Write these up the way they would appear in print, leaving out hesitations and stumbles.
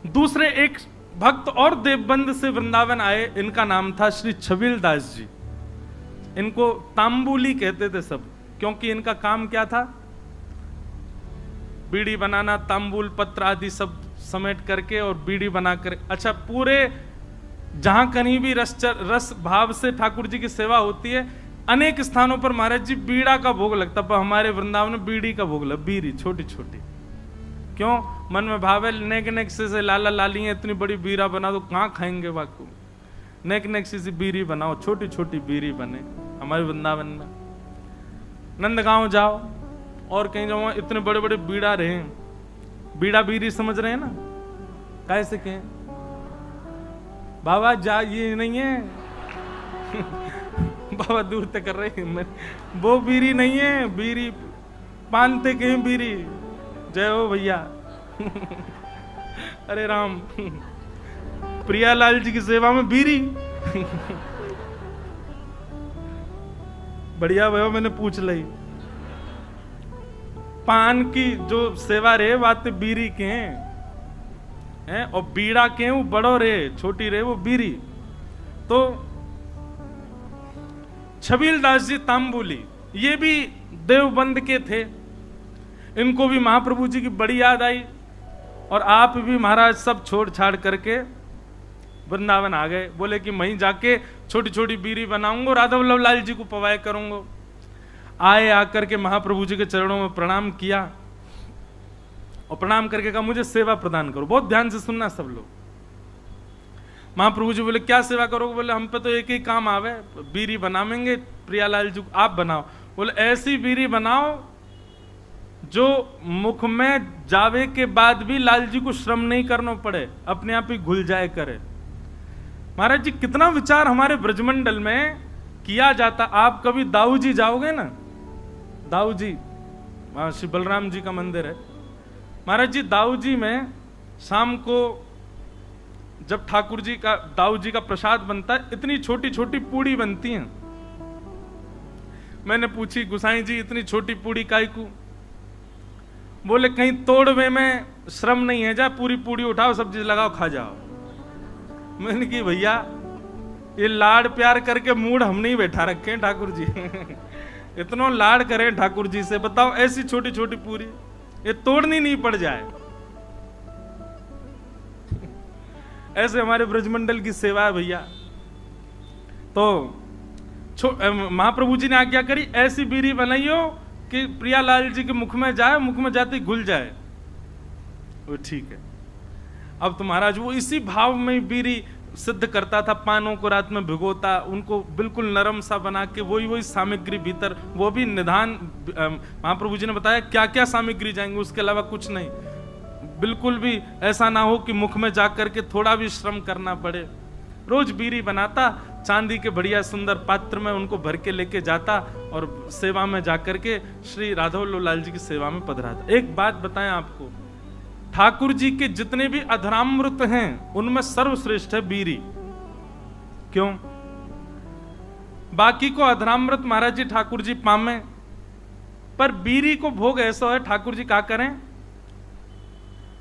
दूसरे एक भक्त और देवबंद से वृंदावन आए, इनका नाम था श्री छबील दास जी। इनको तांबुली कहते थे सब, क्योंकि इनका काम क्या था? बीड़ी बनाना, तांबुल पत्र आदि सब समेट करके और बीड़ी बनाकर, अच्छा पूरे जहां कहीं भी रस भाव से ठाकुर जी की सेवा होती है, अनेक स्थानों पर महाराज जी बीड़ा का भोग लगता। पर हमारे वृंदावन में बीड़ी का भोग लगा, बीड़ी छोटी छोटी। क्यों? मन में भाव है नेक नेक से लाला लाली है, इतनी बड़ी बीड़ा बना दो, कहाँ खाएंगे वाकू? नेक नेक से बीड़ी बनाओ, छोटी छोटी बीड़ी बने। हमारे वृंदावन में नंदगांव जाओ और कहीं जाओ, इतने बड़े बड़े बीड़ा रहे, बीड़ा बीड़ी समझ रहे हैं ना? कैसे कहें बाबा जा, ये नहीं है बाबा दूर तक कर रहे हैं, वो बीड़ी नहीं है, बीड़ी पानते कहीं बीड़ी। जय हो भैया अरे राम प्रियालाल जी की सेवा में बीड़ी बढ़िया भैया, मैंने पूछ ली। पान की जो सेवा रे बात बीड़ी के हैं, और बीड़ा के वो बड़ो रे, छोटी रे वो बीड़ी। तो छबील दास जी तांबुली, ये भी देवबंद के थे। इनको भी महाप्रभु जी की बड़ी याद आई, और आप भी महाराज सब छोड़ छाड़ करके वृंदावन आ गए। बोले कि वहीं जाके छोटी छोटी बीड़ी बनाऊंगा, राधा वल्लभ लाल जी को पवाए करूंगा। आए, आकर के महाप्रभु जी के चरणों में प्रणाम किया, और प्रणाम करके कहा मुझे सेवा प्रदान करो। बहुत ध्यान से सुनना सब लोग। महाप्रभु जी बोले क्या सेवा करोगे? बोले हम पे तो एक ही काम आवे, बीड़ी बनावेंगे, प्रियालाल जी आप बनाओ। बोले ऐसी बीड़ी बनाओ जो मुख में जावे के बाद भी लाल जी को श्रम नहीं करना पड़े, अपने आप ही घुल जाए करे। महाराज जी कितना विचार हमारे ब्रजमंडल में किया जाता। आप कभी दाऊ जी जाओगे ना, दाऊ जी वहां श्री बलराम जी का मंदिर है। महाराज जी दाऊ जी में शाम को जब ठाकुर जी का, दाऊ जी का प्रसाद बनता है, इतनी छोटी छोटी पूड़ी बनती हैं। मैंने पूछी गुसाई जी इतनी छोटी पूड़ी काई को? बोले कहीं तोड़वे में श्रम नहीं है, जा पूरी पूड़ी उठाओ, सब्जी लगाओ, खा जाओ। मैंने की भैया ये लाड प्यार करके मूड हम नहीं बैठा रखे हैं ठाकुर जी इतना लाड करें ठाकुर जी से, बताओ ऐसी छोटी छोटी पूरी ये तोड़नी नहीं पड़ जाए। ऐसे हमारे ब्रजमंडल की सेवा है भैया। तो महाप्रभु जी ने आज्ञा करी ऐसी बीड़ी बनाइयो कि प्रियालाल जी के मुख में जाए, मुख में जाते ही घुल जाए। वो ठीक है। अब तो महाराज वो इसी भाव में बीड़ी सिद्ध करता था, पानों को रात में भिगोता, उनको बिल्कुल नरम सा बना के वही सामग्री भीतर, वो भी निधान महाप्रभु जी ने बताया क्या क्या सामग्री जाएंगे, उसके अलावा कुछ नहीं। बिल्कुल भी ऐसा ना हो कि मुख में जाकर के थोड़ा भी श्रम करना पड़े। रोज बीड़ी बनाता, चांदी के बढ़िया सुंदर पात्र में उनको भर के लेके जाता और सेवा में जाकर के श्री राधा वल्लभ लाल जी की सेवा में पधराता। एक बात बताएं आपको, ठाकुर जी के जितने भी अधरामृत हैं उनमें सर्वश्रेष्ठ है बीड़ी। क्यों? बाकी को अधरामृत महाराज जी ठाकुर जी पामे, पर बीड़ी को भोग ऐसा है ठाकुर जी क्या करें,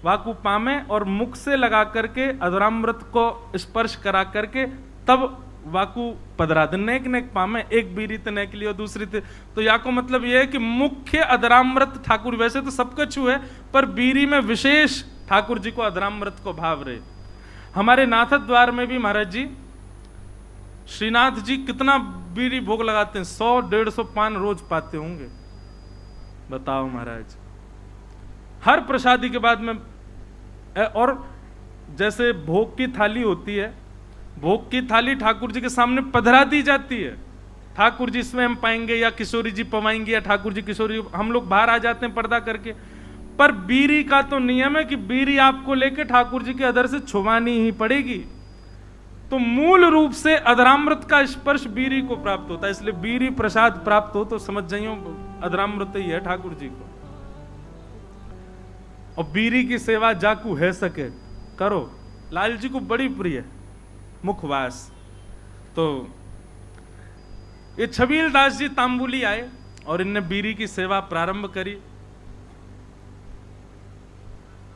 वाकु पामे और मुख से लगा करके अधरामृत को स्पर्श करा करके तब वाकु पधरा दे। नेक नेक पामे, एक बीड़ी तो नेक लियो, दूसरी तो या को मतलब यह है कि मुख्य अधरामृत ठाकुर, वैसे तो सब कुछ है पर बीड़ी में विशेष ठाकुर जी को अधरामृत को भाव रहे। हमारे नाथ द्वार में भी महाराज जी श्रीनाथ जी कितना बीड़ी भोग लगाते हैं, 100-150 पान रोज पाते होंगे। बताओ महाराज, हर प्रसादी के बाद में। और जैसे भोग की थाली होती है, भोग की थाली ठाकुर जी के सामने पधरा दी जाती है। ठाकुर जी इसमें हम पाएंगे या किशोरी जी पवाएंगे या ठाकुर जी किशोरी, हम लोग बाहर आ जाते हैं पर्दा करके। पर बीड़ी का तो नियम है कि बीड़ी आपको लेके ठाकुर जी के अधर से छुवानी ही पड़ेगी। तो मूल रूप से अधरामृत का स्पर्श बीड़ी को प्राप्त होता है, इसलिए बीड़ी प्रसाद प्राप्त हो तो समझ जाइयो अधरामृत ही है ठाकुर जी को। और बीड़ी की सेवा जाकू है सके करो, लाल जी को बड़ी प्रिय मुखवास। तो ये छबील दास जी तांबुली आए और इनने बीड़ी की सेवा प्रारंभ करी।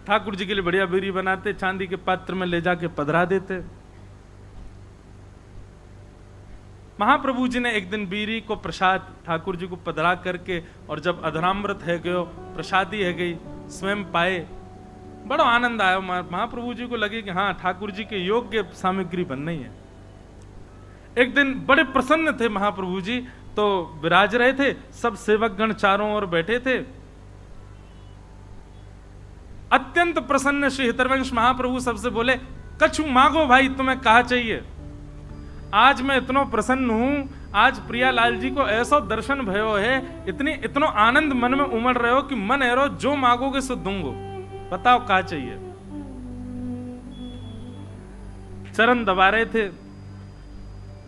ठाकुर जी के लिए बढ़िया बीरी बनाते, चांदी के पात्र में ले जाके पधरा देते। महाप्रभु जी ने एक दिन बीरी को प्रसाद ठाकुर जी को पधरा करके, और जब अधरामृत है गयो, प्रसादी है गई, स्वयं पाए, बड़ा आनंद आया। महाप्रभु जी को लगे कि हाँ, ठाकुर जी के योग्य सामग्री बन रही है। एक दिन बड़े प्रसन्न थे महाप्रभु जी, तो विराज रहे थे, सब सेवक गण चारों ओर बैठे थे। अत्यंत प्रसन्न श्री हितरवंश महाप्रभु सबसे बोले, कछु मांगो भाई, तुम्हें कहा चाहिए। आज मैं इतना प्रसन्न हूं, आज प्रियालाल जी को ऐसा दर्शन भयो है, इतनो आनंद मन में उमड़ रहे हो कि मन एरो जो मांगोगे सो दूंगो, बताओ क्या चाहिए। चरण दबा रहे थे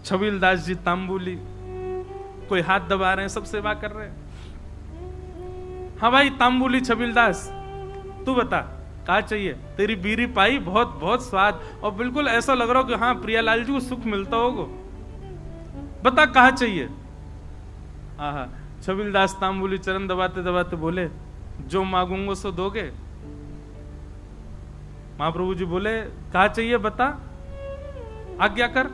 छबील दास जी तांबुली, कोई हाथ दबा रहे हैं, सब सेवा कर रहे हैं। हाँ भाई तांबुली छबील दास, तू बता क्या चाहिए। तेरी बीरी पाई, बहुत बहुत स्वाद, और बिल्कुल ऐसा लग रहा हो कि हाँ प्रियालाल जी को सुख मिलता होगा, बता कहा चाहिए। हाँ, छबील दास तांबुली चरण दबाते दबाते बोले, जो मांगूंगा सो दोगे। महाप्रभु जी बोले, कहा चाहिए बता, आज्ञा कर।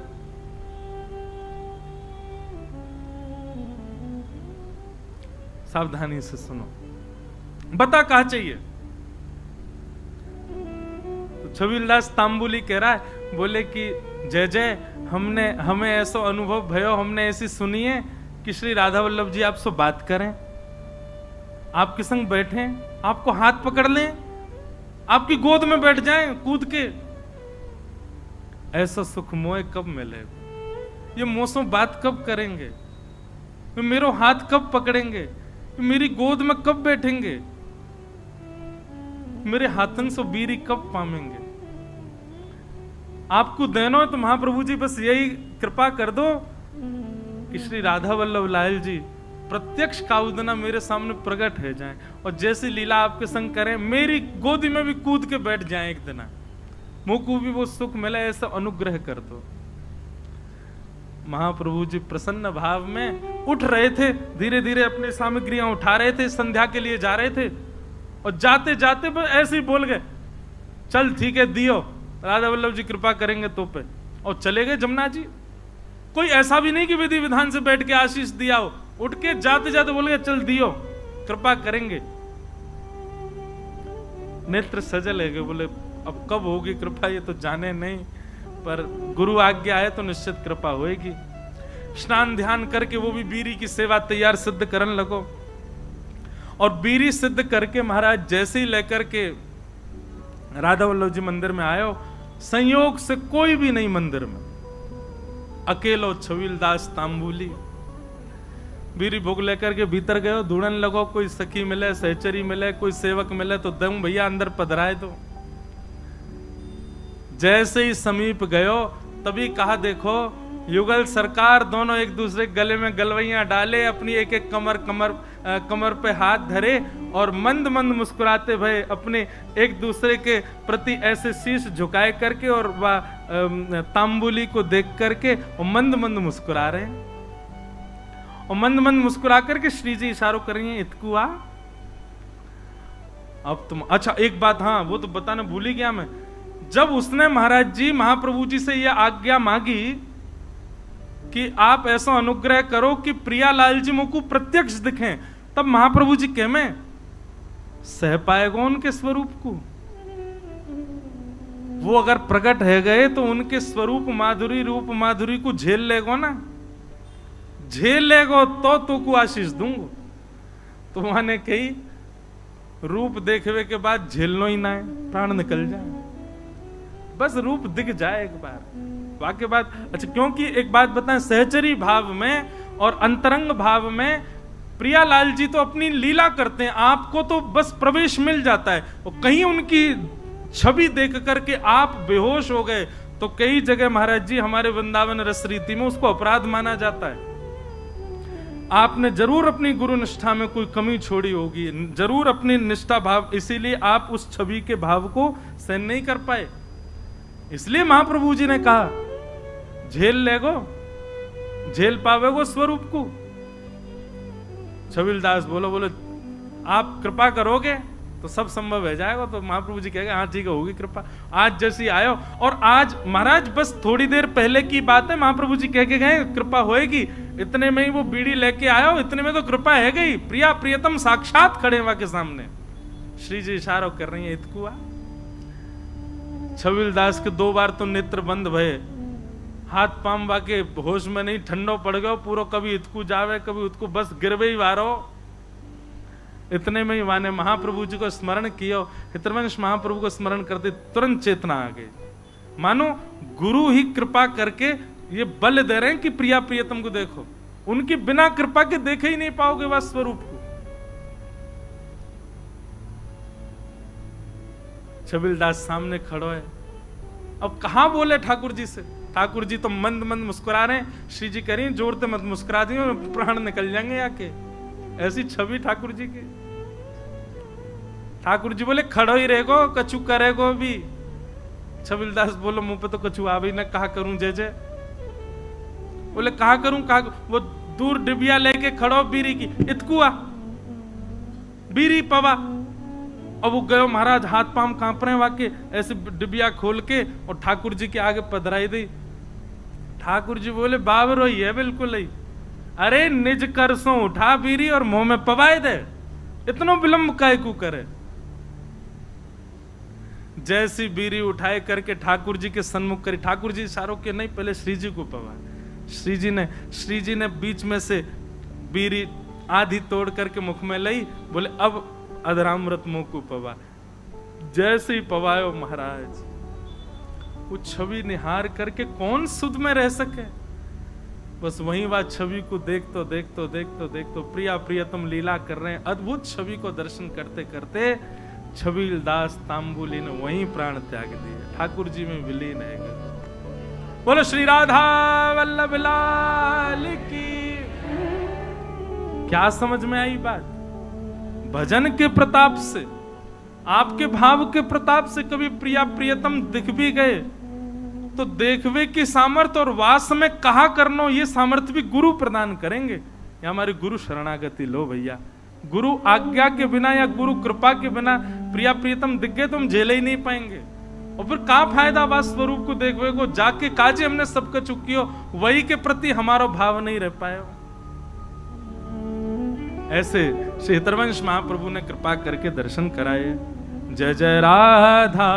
सावधानी से सुनो, बता कहा चाहिए। तो छबीलदास तांबुली कह रहा है, बोले कि जय जय, हमें ऐसा अनुभव भयो, हमने ऐसी सुनी है कि श्री राधा वल्लभ जी आपसे बात करें, आपके संग बैठे, आपको हाथ पकड़ लें, आपकी गोद में बैठ जाएं कूद के। ऐसा सुख मोए कब मिलेगा, ये मोसों बात कब करेंगे, मेरो हाथ कब पकड़ेंगे, मेरी गोद में कब बैठेंगे, मेरे हाथन से बीरी कब पामेंगे। आपको देनो है तो महाप्रभु जी बस यही कृपा कर दो कि श्री राधा वल्लभ लाल जी प्रत्यक्ष काउदना मेरे सामने प्रकट है जाएं, और जैसी लीला आपके संग करें, मेरी गोदी में भी कूद के बैठ जाएं एक दिन, मुझको भी वो सुख मिले, ऐसा अनुग्रह कर दो। महाप्रभु जी प्रसन्न भाव में उठ रहे थे, धीरे धीरे अपनी सामग्रियां उठा रहे थे, संध्या के लिए जा रहे थे, और जाते जाते ऐसे ही बोल गए, चल ठीक है दियो, राधा वल्लभ जी कृपा करेंगे तो पे, और चले गए जमुना जी। कोई ऐसा भी नहीं कि विधि विधान से बैठ के आशीष दिया हो, उठ के जाते जाते बोल गए, चल दियो, कृपा करेंगे। नेत्र सजल है, बोले अब कब होगी कृपा ये तो जाने नहीं, पर गुरु आज्ञा है तो निश्चित कृपा होएगी। स्नान ध्यान करके वो भी बीरी की सेवा तैयार सिद्ध करने लगो, और बीरी सिद्ध करके महाराज जैसे ही लेकर के राधा वल्लभ जी मंदिर में आयो, संयोग से कोई भी नहीं मंदिर में, अकेलो छबील दास तांबुली। बीरी भोग लेकर के भीतर गयो, ढूंढने लगो, कोई सखी मिले, सहचरी मिले, कोई सेवक मिले तो दम भैया अंदर पधराए दो। जैसे ही समीप गयो, तभी कहा देखो युगल सरकार, दोनों एक दूसरे गले में गलवैयां डाले, अपनी एक एक कमर पे हाथ धरे, और मंद मंद मुस्कुराते भय अपने एक दूसरे के प्रति ऐसे शीश झुकाए करके, और वह तांबुली को देख करके और मंद मंद मुस्कुरा रहे हैं, और मंद मंद मुस्कुरा करके श्री जी इशारों कर रही हैं, इतकुआ अब तुम। अच्छा एक बात, हाँ वो तो बताना भूल ही गया मैं, जब उसने महाराज जी महाप्रभु जी से यह आज्ञा मांगी कि आप ऐसा अनुग्रह करो कि प्रियालाल जी मुझको प्रत्यक्ष दिखें, तब महाप्रभु जी कह में सह पाएगा उनके स्वरूप को। वो अगर प्रकट है गए तो उनके स्वरूप माधुरी, रूप माधुरी को झेल लेगो ना, झेल लेगो तो को आशीष दूंगो। तो माने कही रूप देखने के बाद झेलनो ही ना है, प्राण निकल जाए, बस रूप दिख जाए एक बार, वाक्य बात। अच्छा क्योंकि एक बात बताएं, सहचरी भाव में और अंतरंग भाव में प्रियालाल जी तो अपनी लीला करते हैं, आपको तो बस प्रवेश मिल जाता है, और कहीं उनकी छवि देख करके आप बेहोश हो गए तो कई जगह महाराज जी हमारे वृंदावन रस रीति में उसको अपराध माना जाता है। आपने जरूर अपनी गुरु निष्ठा में कोई कमी छोड़ी होगी, जरूर अपनी निष्ठा भाव, इसीलिए आप उस छवि के भाव को सहन नहीं कर पाए। इसलिए महाप्रभु जी ने कहा झेल लेगो, झेल पावेगो स्वरूप को। छबील दास बोलो आप कृपा करोगे, तो सब संभव हो जाएगा। तो महाप्रभु जी कहेगा हाँ ठीक है, होगी कृपा। आज जैसी आयो, और आज महाराज बस थोड़ी देर पहले की बात है, महाप्रभु जी कह के गए कृपा होएगी, इतने में ही वो बीड़ी लेके आयो, इतने में तो कृपा है गई। प्रिया प्रियतम साक्षात खड़े वहां के सामने, श्री जी इशारा कर रही है इतकुआ। छबील दास के 2 बार तो नेत्र बंद भये, हाथ पाम वाके होश में नहीं, ठंडो पड़ गयो पूरो, कभी इतकू जावे कभी उतकू, बस गिरवे ही वारो। इतने में ही वाने महाप्रभु जी को स्मरण किया, हितवंश महाप्रभु को स्मरण करते तुरंत चेतना आ गई। मानो गुरु ही कृपा करके ये बल दे रहे हैं कि प्रिया प्रियतम को देखो, उनकी बिना कृपा के देखे ही नहीं पाओगे वह स्वरूप को। छबील दास सामने खड़ो है, अब कहां बोले ठाकुर जी से। ठाकुर जी तो मंद मंद मुस्कुरा रहे हैं, श्री जी कह रही जोर से मत मुस्कुरा दी, प्राण निकल जाएंगे आके। ऐसी छवि ठाकुर जी की। ठाकुर जी बोले खड़ो ही रहेगो, कछु करेगो भी। छबील दास बोलो मुंह पे तो कछु आ भी न, कहा करूं जय जय। बोले कहा करूं कहा, वो दूर डिबिया लेके खड़ो बीरी की, इतकुआ बीरी पवा। अब वो गयो महाराज, हाथ पाम कांप रहे वाके, ऐसे डिबिया खोल के और ठाकुर जी के आगे पधराई दी। ठाकुर जी बोले बाबर ही है बिल्कुल ही, अरे निज कर सो उठा बीरी और मुंह में पवाए दे, इतनो विलंब काय को करे। जैसी बीरी उठाए करके ठाकुर जी के सन्मुख करी, ठाकुर जी इशारों के नहीं, पहले श्री जी को पवाए। श्री जी ने बीच में से बीरी आधी तोड़ करके मुख में लाई, बोले अब अधरामृत मुंह को पवा। जैसे ही पवायो महाराज, वो छवि निहार करके कौन सुध में रह सके। बस वहीं वह छवि को देखतो देखतो देखतो देखतो प्रिया प्रियतम लीला कर रहे हैं। अद्भुत छवि को दर्शन करते करते छबील दास तांबुली ने वहीं प्राण त्याग दिए, ठाकुर जी में विलीन है। बोलो श्री राधा वल्लभ लाल की। क्या समझ में आई बात? भजन के प्रताप से, आपके भाव के प्रताप से कभी प्रिया प्रियतम दिख भी गए तो देखवे की सामर्थ्य और वास में कहा करनो, ये सामर्थ्य भी गुरु प्रदान करेंगे। या हमारी गुरु शरणागति लो भैया। गुरु आज्ञा के बिना या गुरु कृपा के बिना प्रिया प्रियतम दिख गए तो हम झेले ही नहीं पाएंगे। और फिर का फायदा वास स्वरूप को देखवे को, जाके काजे हमने सबका चुकियो, वही के प्रति हमारा भाव नहीं रह पाए। ऐसे श्री हितवंश महाप्रभु ने कृपा करके दर्शन कराए। जय जय राधा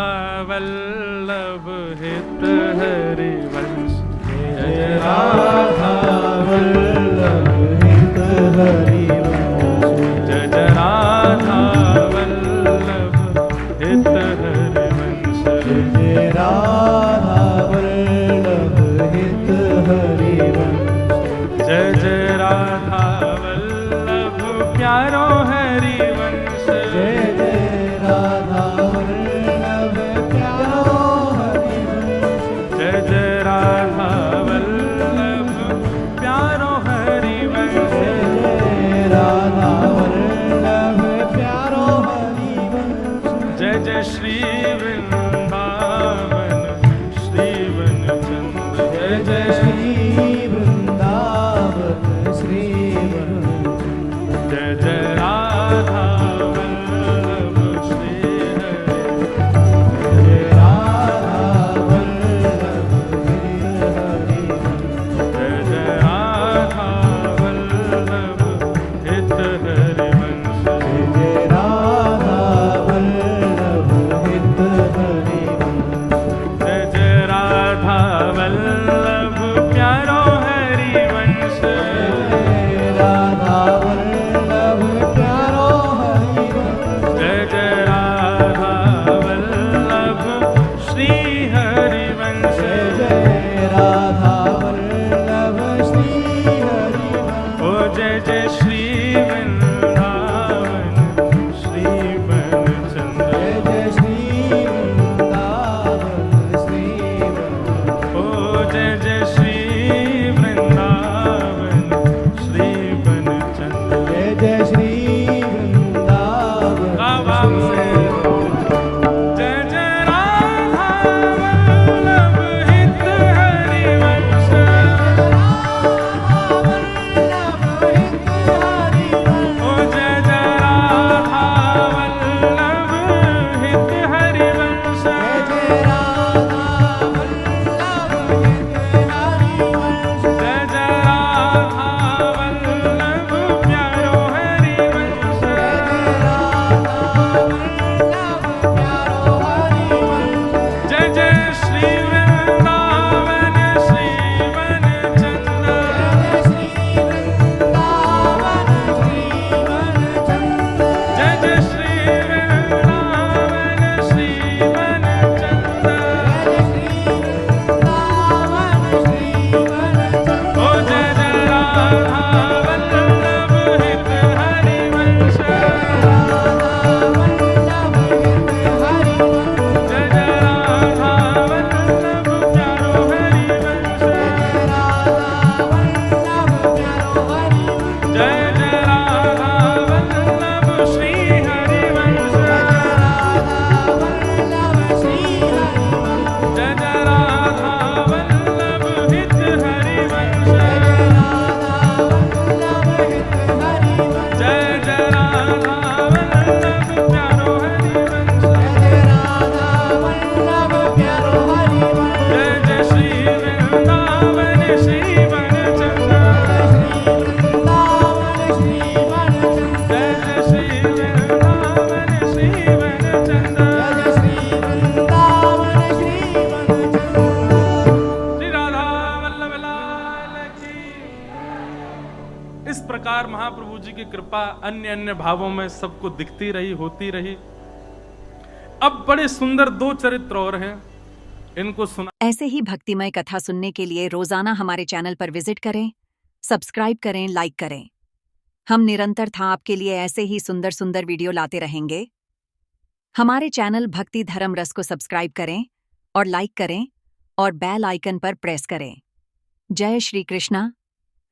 वल्लभ हित हरिवंश, जय जय राधा वल्लभ हित हरिवंश, जय जय राधा वल्लभ हित हरिवंश, जय जय राधा वल्लभ हित हरिवंश, जय जय राधा प्यारो हरिवंश, जय जय राधा वल्लभ प्यारो हरिवंश, जय जय राधा वल्लभ प्यारो हरिवंश, जय राधा वल्लभ प्यारो हरिवंश, जय जय श्री वृंदावन श्रीवन चंद्र, जय जय श्री वृंदावन श्रीवन, जय जय राधा वल्लभ श्री हरि, जय राधा वल्लभ श्री हरि, जय जय राधा वल्लभ हित हरिवंश, जय जय राधा वल्लभ हित हरिवंश, जय जय राधा वल्लभ प्यारो हरिवंश, जय राधा श्री जी की कृपा अन्य अन्य भावों में सबको दिखती रही, होती रही। अब बड़े सुंदर 2 चरित्र और हैं, इनको सुना। ऐसे ही भक्तिमय कथा सुनने के लिए रोजाना हमारे चैनल पर विजिट करें, सब्सक्राइब करें, लाइक करें। हम निरंतर आपके लिए ऐसे ही सुंदर सुंदर वीडियो लाते रहेंगे। हमारे चैनल भक्ति धर्म रस को सब्सक्राइब करें और लाइक करें और बेल आइकन पर प्रेस करें। जय श्री कृष्णा।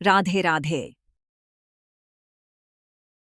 राधे राधे।